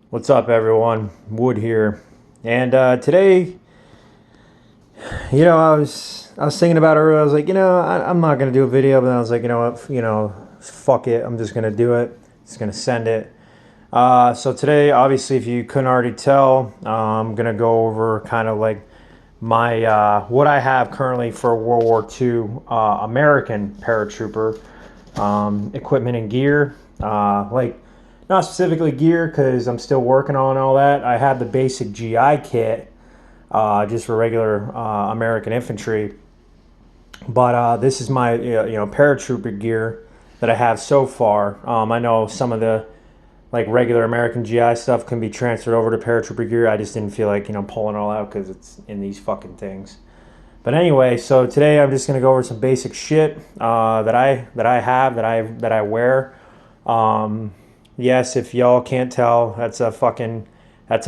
What's up, everyone? Wood here, and today, I was thinking about it earlier. I was like, I'm not gonna do a video, but then I was like, you know what, fuck it. I'm just gonna do it. Just gonna send it. So today, obviously, if you couldn't already tell, I'm gonna go over kind of like my what I have currently for World War II American paratrooper equipment and gear, like. Not specifically gear because I'm still working on all that. I have the basic GI kit just for regular American infantry. But this is my paratrooper gear that I have so far. I know some of the like regular American GI stuff can be transferred over to paratrooper gear. I just didn't feel like pulling it all out because it's in these fucking things. But anyway, so today I'm just gonna go over some basic shit that I wear. Yes, if y'all can't tell, that's a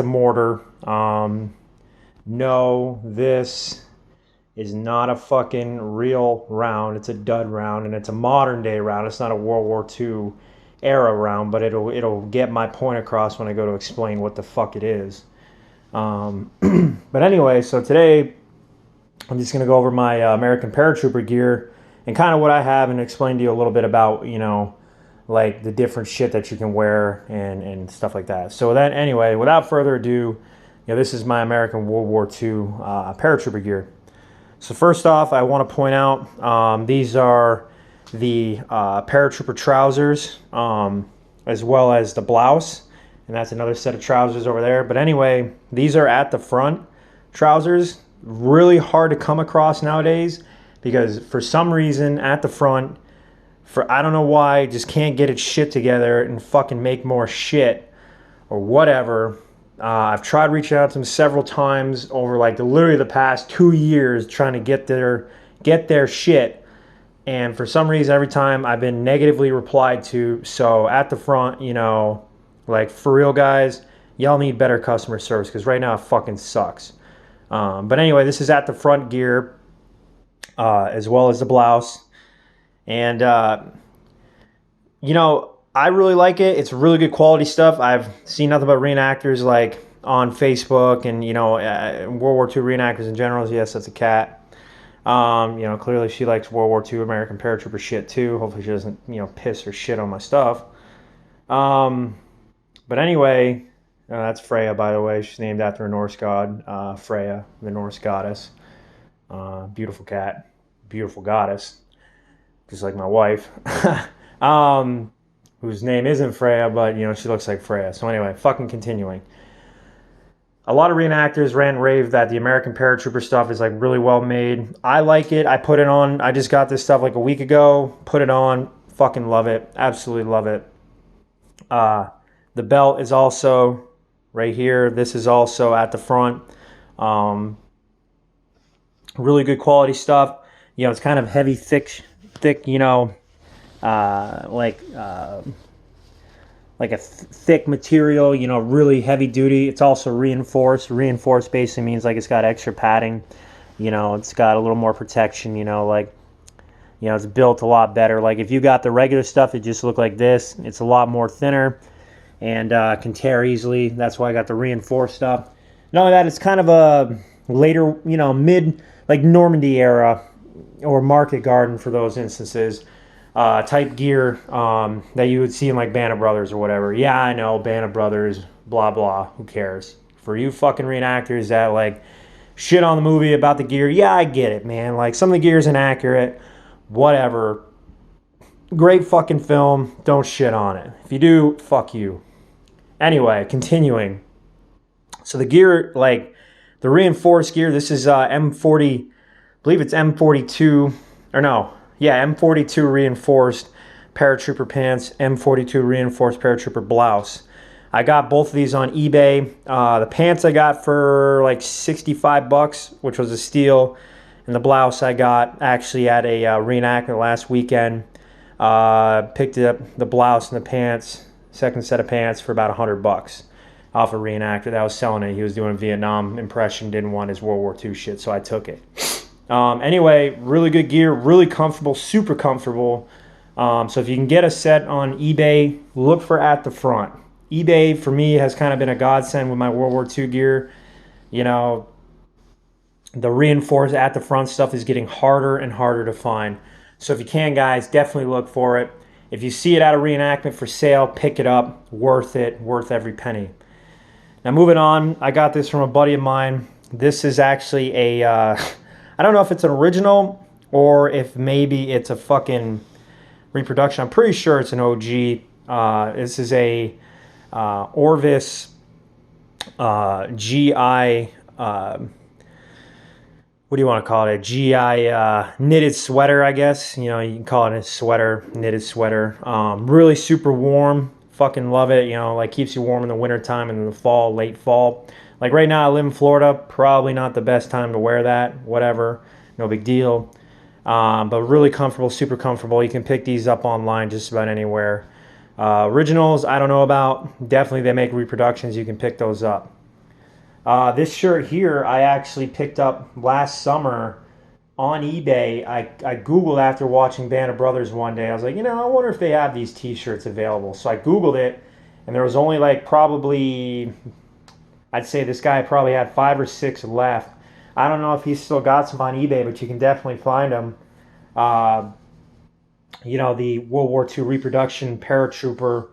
mortar. No, this is not a fucking real round. It's a dud round, and it's a modern day round. It's not a World War II era round, but it'll get my point across when I go to explain what the fuck it is. But anyway, so today I'm just gonna go over my American paratrooper gear and kind of what I have and explain to you a little bit about like the different shit that you can wear and stuff like that. So then anyway, without further ado, this is my American World War II paratrooper gear. So first off, I want to point out these are the Paratrooper Trousers as well as the blouse. And that's another set of trousers over there. But anyway, these are at the front trousers. Really hard to come across nowadays because for some reason at the front, I don't know why, just can't get its shit together and fucking make more shit or whatever. I've tried reaching out to them several times over like literally the past 2 years trying to get their shit. And for some reason, every time I've been negatively replied to. So at the front, like for real guys, y'all need better customer service because right now it fucking sucks. But anyway, this is at the front gear as well as the blouse. And, I really like it. It's really good quality stuff. I've seen nothing but reenactors like on Facebook and, World War II reenactors in general. Yes, that's a cat. Clearly she likes World War II American paratrooper shit too. Hopefully she doesn't, piss or shit on my stuff. But anyway, that's Freya, by the way. She's named after a Norse god, Freya, the Norse goddess. Beautiful cat, beautiful goddess. Just like my wife, whose name isn't Freya, but, she looks like Freya. So anyway, fucking continuing. A lot of reenactors rave that the American paratrooper stuff is, like, really well made. I like it. I put it on. I just got this stuff, like, a week ago. Put it on. Fucking love it. Absolutely love it. The belt is also right here. This is also at the front. Really good quality stuff. It's kind of heavy, thick, like a thick material, really heavy duty. It's also reinforced. Reinforced basically means like it's got extra padding, it's got a little more protection, it's built a lot better. Like if you got the regular stuff, it just look like this. It's a lot more thinner and can tear easily. That's why I got the reinforced stuff. Not only that, it's kind of a later, mid, like Normandy era or Market Garden for those instances, type gear that you would see in like Band of Brothers or whatever. Yeah, I know, Band of Brothers, blah, blah, who cares? For you fucking reenactors that like shit on the movie about the gear, yeah, I get it, man. Like some of the gear is inaccurate, whatever. Great fucking film, don't shit on it. If you do, fuck you. Anyway, continuing. So the gear, like the reinforced gear, this is M40, I believe it's M42, or no, yeah, M42 reinforced Paratrooper Pants, M42 reinforced Paratrooper blouse. I got both of these on eBay. The pants I got for like $65, which was a steal, and the blouse I got actually at a reenactment last weekend. Picked up the blouse and the pants, second set of pants, for about $100 off a reenactor that was selling it. He was doing a Vietnam impression, didn't want his World War II shit, so I took it. Anyway, really good gear, really comfortable, super comfortable. So if you can get a set on eBay, look for at the front. eBay for me has kind of been a godsend with my World War II gear. You know, the reinforced at the front stuff is getting harder and harder to find. So if you can, guys, definitely look for it. If you see it at a reenactment for sale, pick it up. Worth it. Worth every penny. Now moving on, I got this from a buddy of mine. This is actually a, I don't know if it's an original or if maybe it's a fucking reproduction. I'm pretty sure it's an OG. This is a Orvis GI, what do you want to call it? A GI knitted sweater, I guess. You know, you can call it a sweater, knitted sweater. Really super warm. Fucking love it. You know, like keeps you warm in the wintertime and in the fall, late fall. Like right now I live in Florida. Probably not the best time to wear that. Whatever. No big deal. But really comfortable, super comfortable. You can pick these up online just about anywhere. Originals, I don't know about. Definitely they make reproductions. You can pick those up. This shirt here, I actually picked up last summer on eBay. I Googled after watching Band of Brothers one day. I was like, you know, I wonder if they have these t-shirts available. So I Googled it, and there was only like probably, I'd say this guy probably had 5 or 6 left. I don't know if he's still got some on eBay, but you can definitely find them. You know, the World War II reproduction Paratrooper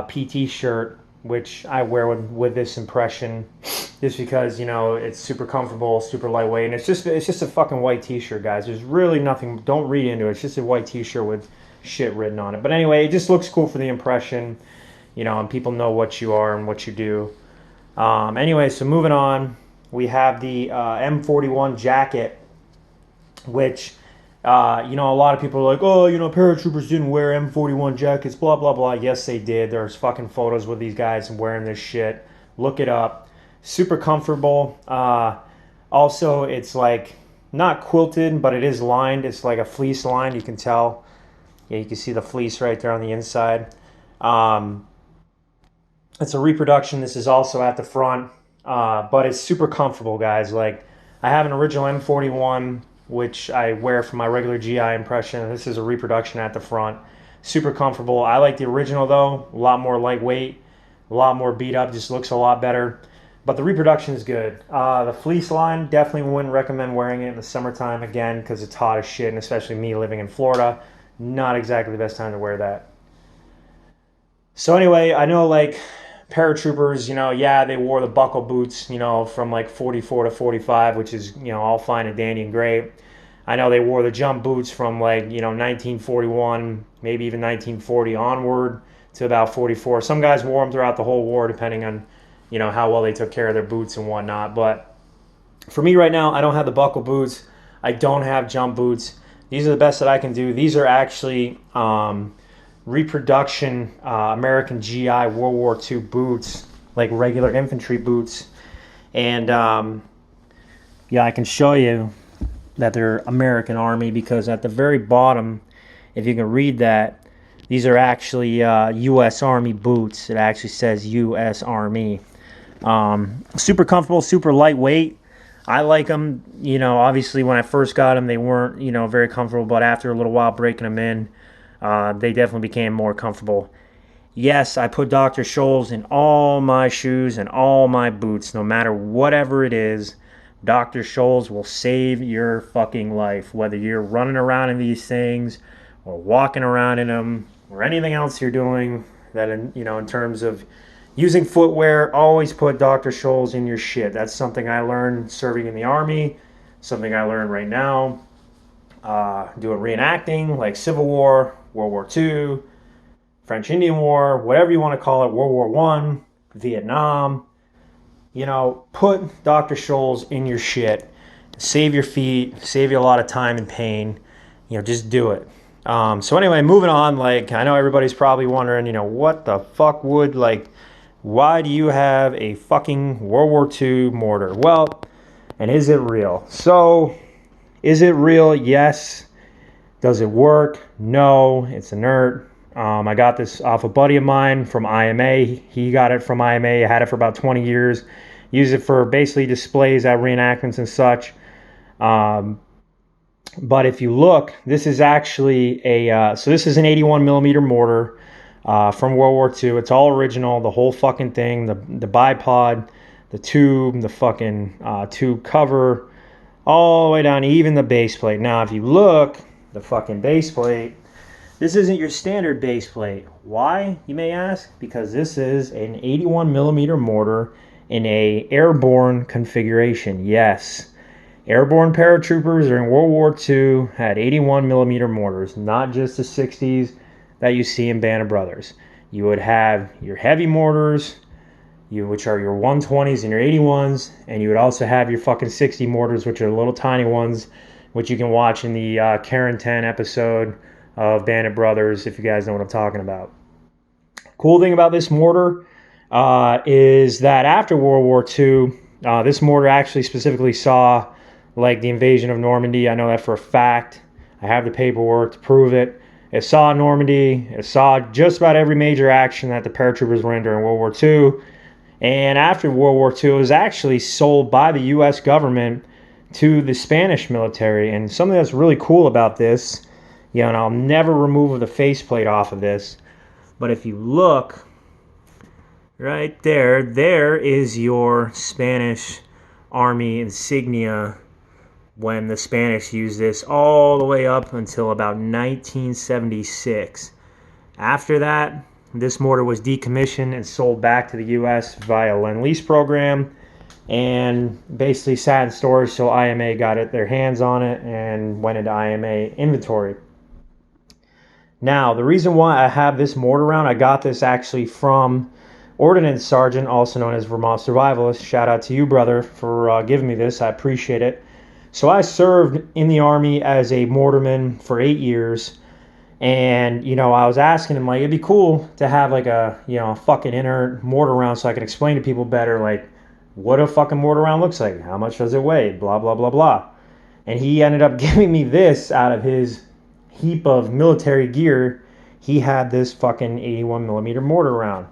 PT shirt, which I wear with this impression, just because, you know, it's super comfortable, super lightweight, and it's just a fucking white t-shirt, guys. There's really nothing, don't read into it. It's just a white t-shirt with shit written on it. But anyway, it just looks cool for the impression, you know, and people know what you are and what you do. Anyway, so moving on, we have the M41 Jacket, which, you know, a lot of people are like, oh, you know, paratroopers didn't wear M41 jackets, blah, blah, blah. Yes, they did. There's fucking photos with these guys wearing this shit. Look it up. Super comfortable. Also, it's like not quilted, but it is lined. It's like a fleece line. You can tell. Yeah, you can see the fleece right there on the inside. It's a reproduction. This is also at the front, but it's super comfortable, guys. Like, I have an original M41, which I wear for my regular GI impression. This is a reproduction at the front. Super comfortable. I like the original, though. A lot more lightweight, a lot more beat up, just looks a lot better. But the reproduction is good. The fleece line, definitely wouldn't recommend wearing it in the summertime, again, because it's hot as shit, and especially me living in Florida, not exactly the best time to wear that. So anyway, I know, like, paratroopers, you know, yeah, they wore the buckle boots, you know, from like 44 to 45, which is, you know, all fine and dandy and great. I know they wore the jump boots from like, you know, 1941, maybe even 1940 onward to about 44. Some guys wore them throughout the whole war, depending on, you know, how well they took care of their boots and whatnot. But for me right now, I don't have the buckle boots. I don't have jump boots. These are the best that I can do. These are actually reproduction American GI World War II boots, like regular infantry boots. And yeah, I can show you that they're American Army, because at the very bottom, if you can read that, these are actually U.S. Army boots. It actually says U.S. Army. Super comfortable, super lightweight. I like them. You know, obviously when I first got them, they weren't, you know, very comfortable, but after a little while breaking them in, they definitely became more comfortable. Yes, I put Dr. Scholl's in all my shoes and all my boots, no matter whatever it is. Dr. Scholl's will save your fucking life, whether you're running around in these things or walking around in them or anything else you're doing. That, you know, in terms of using footwear, always put Dr. Scholl's in your shit. That's something I learned serving in the Army, something I learned right now doing reenacting, like Civil War, World War II, French Indian War, whatever you want to call it, World War I, Vietnam. You know, put Dr. Scholl's in your shit. Save your feet, save you a lot of time and pain. You know, just do it. So anyway, moving on, like, I know everybody's probably wondering, you know, what the fuck would, like, why do you have a fucking World War II mortar? Well, and is it real? So, is it real? Yes. Does it work? No. It's inert. I got this off a buddy of mine from IMA. He got it from IMA. Had it for about 20 years. Used it for basically displays at reenactments and such. But if you look, this is actually a, so this is an 81 millimeter mortar. from World War II. It's all original, the whole fucking thing, the bipod, the tube, the fucking tube cover, all the way down, even the base plate. Now, if you look, the fucking base plate, this isn't your standard base plate. Why, you may ask? Because this is an 81 millimeter mortar in a airborne configuration. Yes, airborne paratroopers during World War II had 81 millimeter mortars, not just the 60s that you see in Band of Brothers. You would have your heavy mortars, which are your 120s and your 81s, and you would also have your fucking 60 mortars, which are the little tiny ones, which you can watch in the Karen 10 episode of Bandit Brothers, if you guys know what I'm talking about. Cool thing about this mortar is that after World War II, this mortar actually specifically saw like the invasion of Normandy. I know that for a fact. I have the paperwork to prove it. It saw Normandy. It saw just about every major action that the paratroopers were in during World War II. And after World War II, it was actually sold by the U.S. government to the Spanish military. And something that's really cool about this, and I'll never remove the faceplate off of this, but if you look right there, there is your Spanish Army insignia when the Spanish used this all the way up until about 1976. After that, this mortar was decommissioned and sold back to the U.S. via Lend-Lease program and basically sat in storage till IMA got their hands on it and went into IMA inventory. Now, the reason why I have this mortar around, I got this actually from Ordnance Sergeant, also known as Vermont Survivalist. Shout out to you, brother, for giving me this. I appreciate it. So I served in the Army as a mortarman for 8 years. And, I was asking him, like, it'd be cool to have, like, a fucking inert mortar round so I could explain to people better, like, what a fucking mortar round looks like. How much does it weigh? Blah, blah, blah, blah. And he ended up giving me this out of his heap of military gear. He had this fucking 81 millimeter mortar round.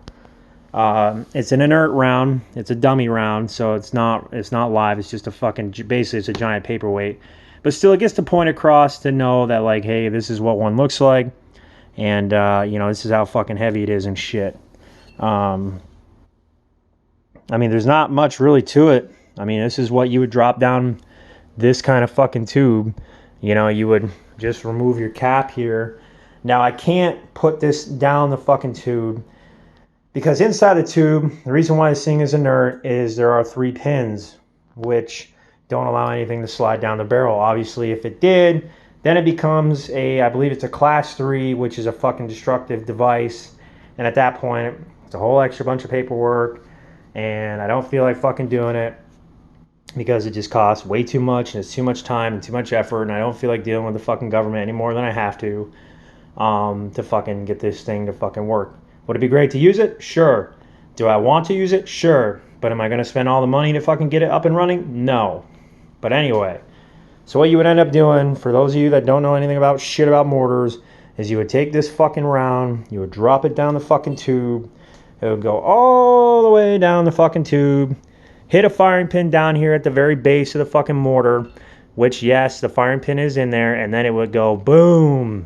It's an inert round. It's a dummy round, so it's not live. It's just a fucking, basically it's a giant paperweight. But still, it gets the point across to know that, like, hey, this is what one looks like. And, this is how fucking heavy it is and shit. There's not much really to it. This is what you would drop down this kind of fucking tube. You would just remove your cap here. Now, I can't put this down the fucking tube because inside the tube, the reason why this thing is inert is there are 3 pins, which don't allow anything to slide down the barrel. Obviously, if it did, then it becomes I believe it's a class 3, which is a fucking destructive device. And at that point, it's a whole extra bunch of paperwork. And I don't feel like fucking doing it because it just costs way too much and it's too much time and too much effort. And I don't feel like dealing with the fucking government any more than I have to fucking get this thing to fucking work. Would it be great to use it? Sure. Do I want to use it? Sure. But am I going to spend all the money to fucking get it up and running? No. But anyway, so what you would end up doing, for those of you that don't know anything about shit about mortars, is you would take this fucking round, you would drop it down the fucking tube, it would go all the way down the fucking tube, hit a firing pin down here at the very base of the fucking mortar, which, yes, the firing pin is in there, and then it would go boom,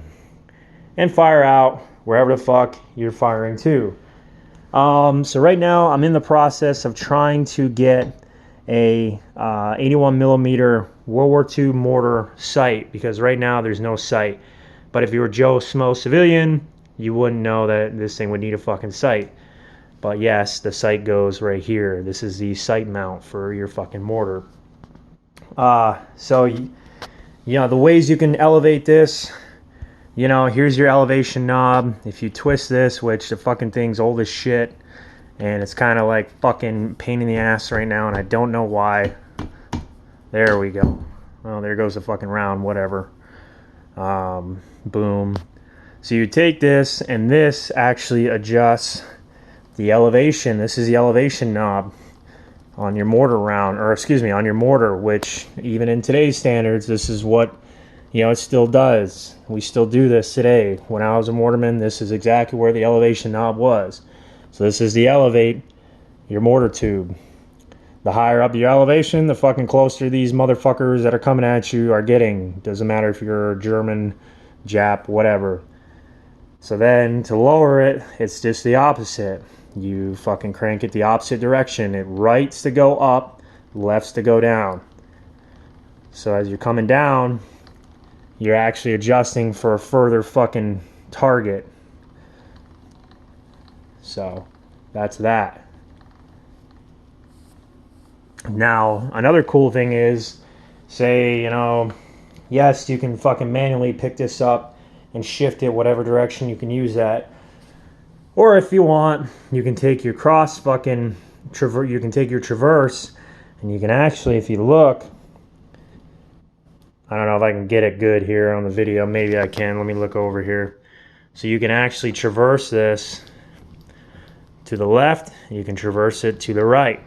and fire out wherever the fuck you're firing to. So right now, I'm in the process of trying to get a 81 millimeter World War II mortar sight, because right now there's no sight. But if you were Joe Smo civilian, you wouldn't know that this thing would need a fucking sight. But yes, the sight goes right here. This is the sight mount for your fucking mortar. So the ways you can elevate this, here's your elevation knob. If you twist this, which the fucking thing's old as shit, and it's kind of like fucking pain in the ass right now, and I don't know why. There we go. Well, there goes the fucking round, whatever. Boom. So you take this, and this actually adjusts the elevation. This is the elevation knob on your mortar round, or excuse me, on your mortar, which even in today's standards, this is what, it still does. We still do this today. When I was a mortarman, this is exactly where the elevation knob was. So this is the elevate your mortar tube. The higher up your elevation, the fucking closer these motherfuckers that are coming at you are getting. Doesn't matter if you're German, Jap, whatever. So then to lower it, it's just the opposite. You fucking crank it the opposite direction. It right's to go up, left's to go down. So as you're coming down, you're actually adjusting for a further fucking target. So that's that. Now, another cool thing is, say, yes, you can fucking manually pick this up and shift it whatever direction. You can use that. Or if you want, you can take your traverse, and you can actually, if you look, I don't know if I can get it good here on the video. Maybe I can. Let me look over here. So you can actually traverse this to the left. You can traverse it to the right,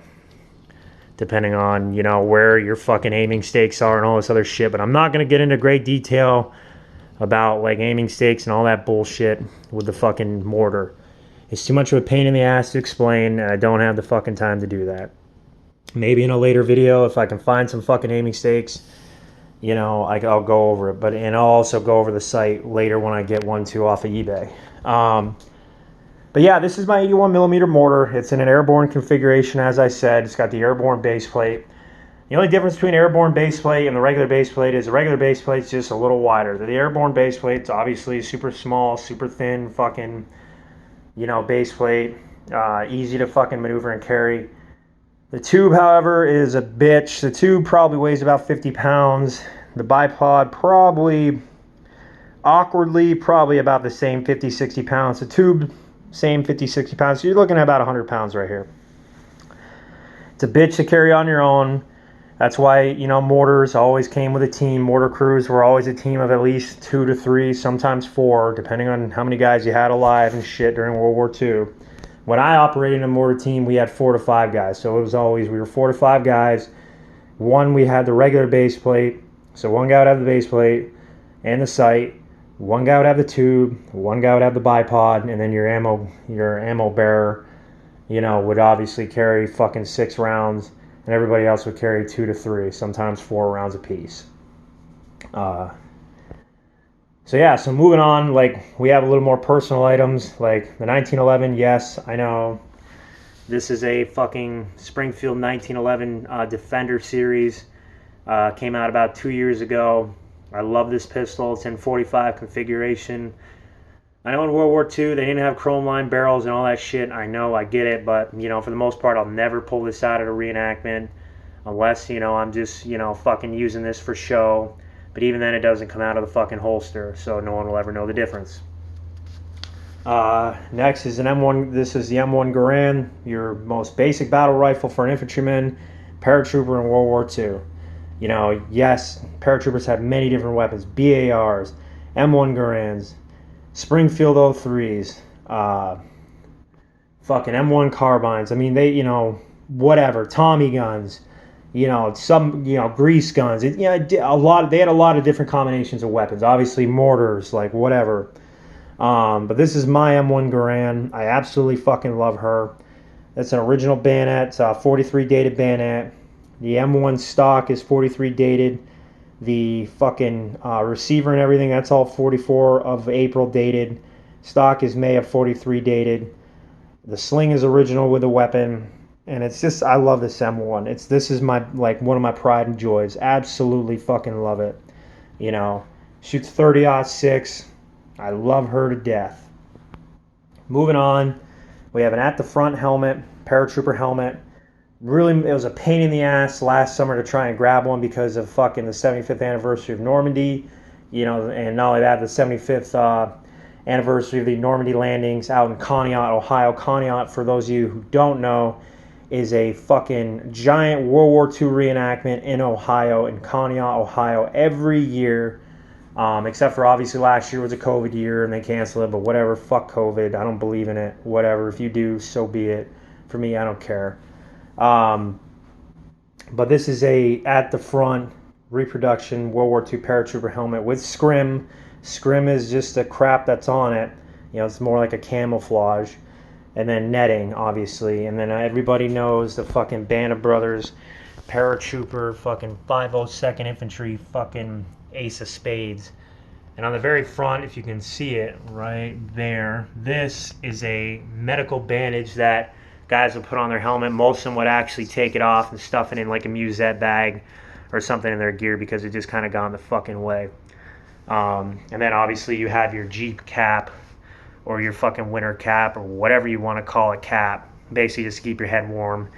depending on, where your fucking aiming stakes are and all this other shit. But I'm not going to get into great detail about, like, aiming stakes and all that bullshit with the fucking mortar. It's too much of a pain in the ass to explain, and I don't have the fucking time to do that. Maybe in a later video, if I can find some fucking aiming stakes, I'll go over it. And I'll also go over the site later when I get one too off of eBay. But yeah, this is my 81 millimeter mortar. It's in an airborne configuration, as I said. It's got the airborne base plate. The only difference between airborne base plate and the regular base plate is the regular base plate's just a little wider. The airborne base plate's obviously super small, super thin, fucking, base plate. Easy to fucking maneuver and carry. The tube, however, is a bitch. The tube probably weighs about 50 pounds. The bipod probably about the same 50, 60 pounds. The tube, same 50, 60 pounds. So you're looking at about 100 pounds right here. It's a bitch to carry on your own. That's why, mortars always came with a team. Mortar crews were always a team of at least 2 to 3, sometimes 4, depending on how many guys you had alive and shit during World War II. When I operated in a mortar team, we had 4 to 5 guys. So it was always, we were 4 to 5 guys. We had the regular base plate. So one guy would have the base plate and the sight. One guy would have the tube. One guy would have the bipod. And then your ammo bearer, would obviously carry fucking 6 rounds. And everybody else would carry 2 to 3, sometimes 4 rounds apiece. So moving on, we have a little more personal items, like the 1911. Yes, I know this is a fucking Springfield 1911 Defender series. Came out about 2 years ago. I love this pistol. It's in 45 configuration. I know in World War II they didn't have chrome line barrels and all that shit. I know, I get it, but for the most part I'll never pull this out at a reenactment unless I'm just fucking using this for show. But even then it doesn't come out of the fucking holster, so no one will ever know the difference. Next is an M1. This is the M1 Garand, your most basic battle rifle for an infantryman, paratrooper in World War II. Yes, paratroopers have many different weapons: BARs, M1 Garands, Springfield 03s, fucking M1 carbines. I mean, they, whatever, Tommy guns, some, grease guns. They had a lot of different combinations of weapons. Obviously, mortars, whatever. But this is my M1 Garand. I absolutely fucking love her. That's an original bayonet. It's a 43 dated bayonet. The M1 stock is 43 dated. The fucking receiver and everything, that's all 44 of April dated. Stock is May of 43 dated. The sling is original with the weapon. And it's just, I love this M1. This is my, one of my pride and joys. Absolutely fucking love it. Shoots 30-06. I love her to death. Moving on, we have an at the front helmet, Paratrooper helmet. Really, it was a pain in the ass last summer to try and grab one because of fucking the 75th anniversary of Normandy, and not only that, the 75th anniversary of the Normandy landings out in Conneaut, Ohio. Conneaut, for those of you who don't know, is a fucking giant World War II reenactment in Ohio, in Conneaut, Ohio, every year, except for obviously last year was a COVID year and they canceled it, but whatever, fuck COVID, I don't believe in it, whatever, if you do, so be it. For me, I don't care. But this is a at the front reproduction World War II paratrooper helmet with scrim. Scrim is just the crap that's on it. It's more like a camouflage. And then netting, obviously. And then everybody knows the fucking Band of Brothers paratrooper fucking 502nd Infantry fucking Ace of Spades. And on the very front, if you can see it right there, this is a medical bandage that guys will put on their helmet. Most of them would actually take it off and stuff it in like a musette bag or something in their gear because it just kind of got in the fucking way. And then obviously you have your Jeep cap or your fucking winter cap or whatever you want to call it, cap, basically just to keep your head warm.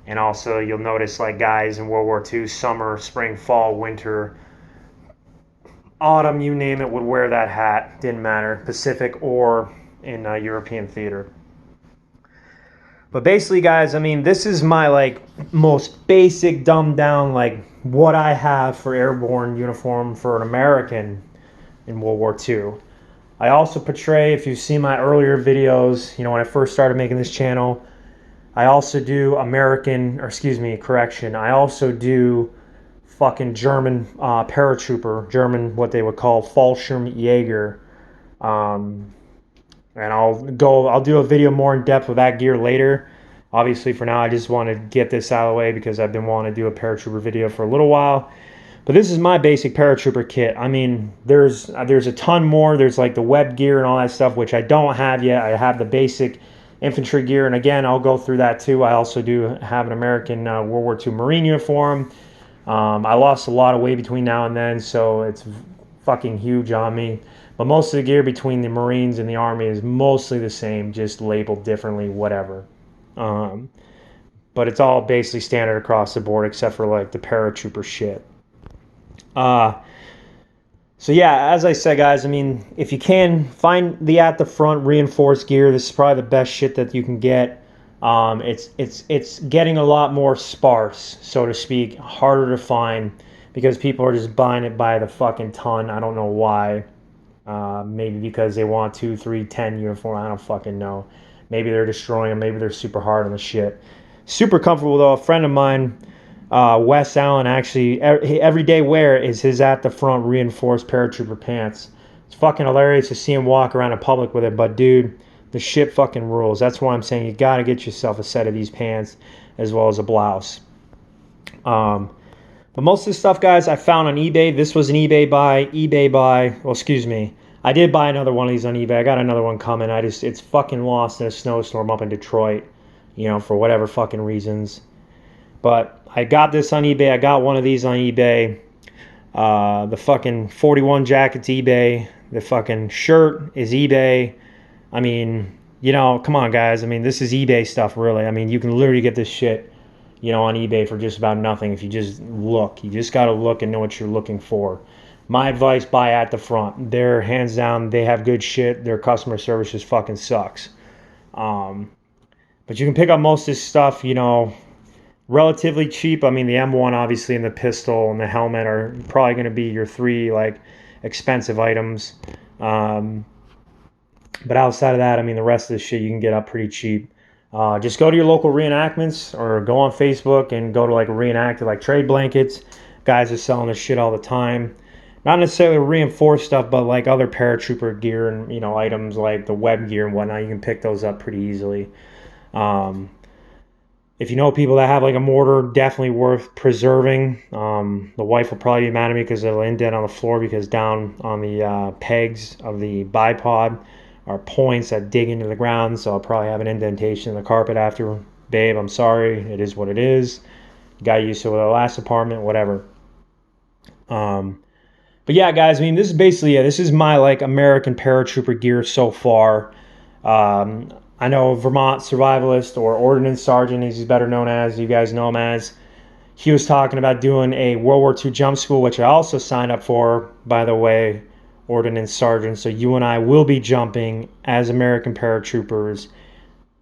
And also you'll notice like guys in World War II, summer, spring, fall, winter, autumn, you name it, would wear that hat. Didn't matter, Pacific or in European theater. But basically, guys, I mean, this is my like most basic, dumbed down, like what I have for airborne uniform for an American in World War II. I also portray, if you've seen my earlier videos, you know, when I first started making this channel, I also do American, or excuse me, correction, I also do fucking German paratrooper, German, what they would call Fallschirmjäger. And I'll do a video more in depth with that gear later. Obviously for now I just want to get this out of the way because I've been wanting to do a paratrooper video for a little while. But this is my basic paratrooper kit. I mean, there's a ton more. There's like the web gear and all that stuff, which I don't have yet. I have the basic infantry gear, and again, I'll go through that too. I also do have an American World War II Marine uniform. I lost a lot of weight between now and then, so it's fucking huge on me. But most of the gear between the Marines and the Army is mostly the same, just labeled differently, whatever. But it's all basically standard across the board except for like the paratrooper shit. So yeah, as I said, guys, I mean, if you can find the at the front reinforced gear, this is probably the best shit that you can get. It's getting a lot more sparse, so to speak, harder to find because people are just buying it by the fucking ton. I don't know why. Maybe because they want 2, 3, 10 uniform. I don't fucking know. Maybe they're destroying them. Maybe they're super hard on the shit. Super comfortable though. A friend of mine, Wes Allen, actually everyday wear is his at the front reinforced paratrooper pants. It's fucking hilarious to see him walk around in public with it, but dude, the shit fucking rules. That's why I'm saying you gotta get yourself a set of these pants as well as a blouse. But most of this stuff, guys, I found on eBay. This was an eBay buy. Well, excuse me. I did buy another one of these on eBay. I got another one coming. It's fucking lost in a snowstorm up in Detroit, you know, for whatever fucking reasons. But I got this on eBay. I got one of these on eBay. The fucking 41 Jacket's eBay. The fucking shirt is eBay. I mean, you know, come on, guys. I mean, this is eBay stuff, really. I mean, you can literally get this shit, you know, on eBay for just about nothing if you just look. You just got to look and know what you're looking for. My advice, buy at the front. They're hands down, they have good shit. Their customer service just fucking sucks. But you can pick up most of this stuff, you know, relatively cheap. I mean, the M1 obviously and the pistol and the helmet are probably going to be your 3 like expensive items. But outside of that, I mean, the rest of the shit you can get up pretty cheap. Just go to your local reenactments or go on Facebook and go to like a reenactor, like Trade Blankets. Guys are selling this shit all the time. Not necessarily reinforced stuff, but like other paratrooper gear and, you know, items like the web gear and whatnot. You can pick those up pretty easily. If you know people that have like a mortar, definitely worth preserving. The wife will probably be mad at me because it'll indent on the floor because down on the pegs of the bipod are points that dig into the ground, so I'll probably have an indentation in the carpet after. Babe, I'm sorry. It is what it is. Got used to it with our last apartment, whatever. But yeah, guys, I mean, this is basically it. This is my like American paratrooper gear so far. I know Vermont Survivalist, or Ordnance Sergeant, as he's better known as, you guys know him as. He was talking about doing a World War II jump school, which I also signed up for, by the way, Ordnance Sergeant. So you and I will be jumping as American paratroopers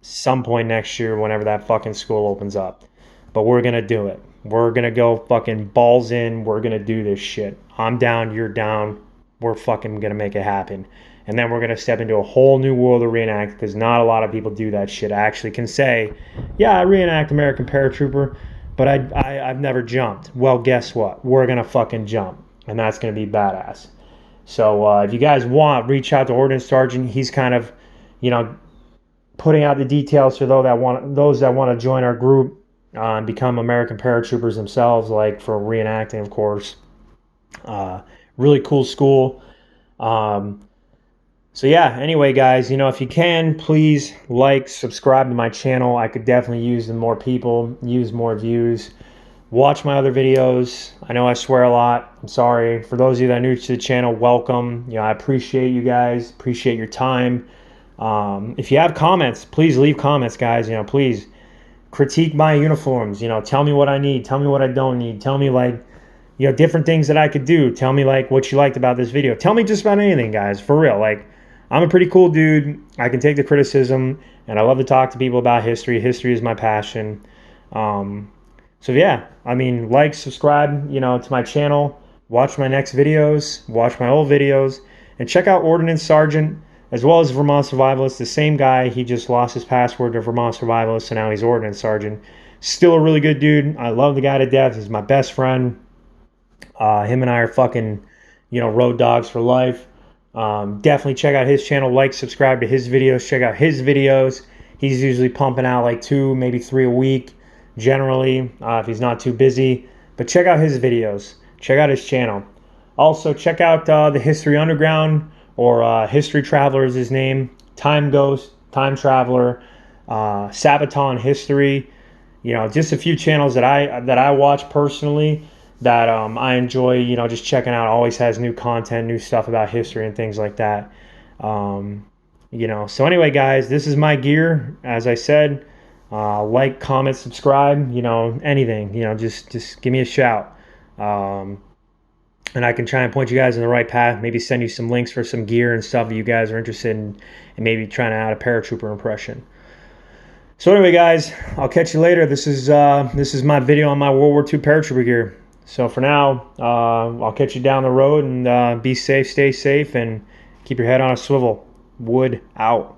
some point next year whenever that fucking school opens up. But we're going to do it. We're going to go fucking balls in. We're going to do this shit. I'm down. You're down. We're fucking going to make it happen. And then we're going to step into a whole new world of reenact, because not a lot of people do that shit. I actually can say, yeah, I reenact American Paratrooper, but I've never jumped. Well, guess what? We're going to fucking jump, and that's going to be badass. So if you guys want, reach out to Ordnance Sergeant. He's kind of, you know, putting out the details for those that want to join our group and become American Paratroopers themselves, like for reenacting, of course. Really cool school. So yeah, anyway, guys, if you can, please like, subscribe to my channel. I could definitely use more people, use more views. Watch my other videos. I know I swear a lot. I'm sorry. For those of you that are new to the channel, welcome. I appreciate you guys. Appreciate your time. If you have comments, please leave comments, guys. Please critique my uniforms. Tell me what I need. Tell me what I don't need. Tell me different things that I could do. Tell me what you liked about this video. Tell me just about anything, guys. For real. I'm a pretty cool dude. I can take the criticism, and I love to talk to people about history. History is my passion. So yeah, like, subscribe, to my channel, watch my next videos, watch my old videos, and check out Ordnance Sergeant, as well as Vermont Survivalist. The same guy, he just lost his password to Vermont Survivalist, so now he's Ordnance Sergeant. Still a really good dude. I love the guy to death. He's my best friend. Him and I are fucking, road dogs for life. Definitely check out his channel, like, subscribe to his videos, check out his videos. He's usually pumping out 2, maybe 3 a week, generally, if he's not too busy. But check out his videos, check out his channel. Also, check out the History Underground, or History Traveler is his name, Time Ghost, Time Traveler, Sabaton History. Just a few channels that I watch personally, that I enjoy, just checking out. Always has new content, new stuff about history and things like that. So anyway, guys, this is my gear. As I said, like, comment, subscribe, anything, just give me a shout. And I can try and point you guys in the right path, maybe send you some links for some gear and stuff that you guys are interested in, and maybe trying out a paratrooper impression. So anyway, guys, I'll catch you later. This is my video on my World War II paratrooper gear. So for now, I'll catch you down the road, and be safe, stay safe, and keep your head on a swivel. Wood out.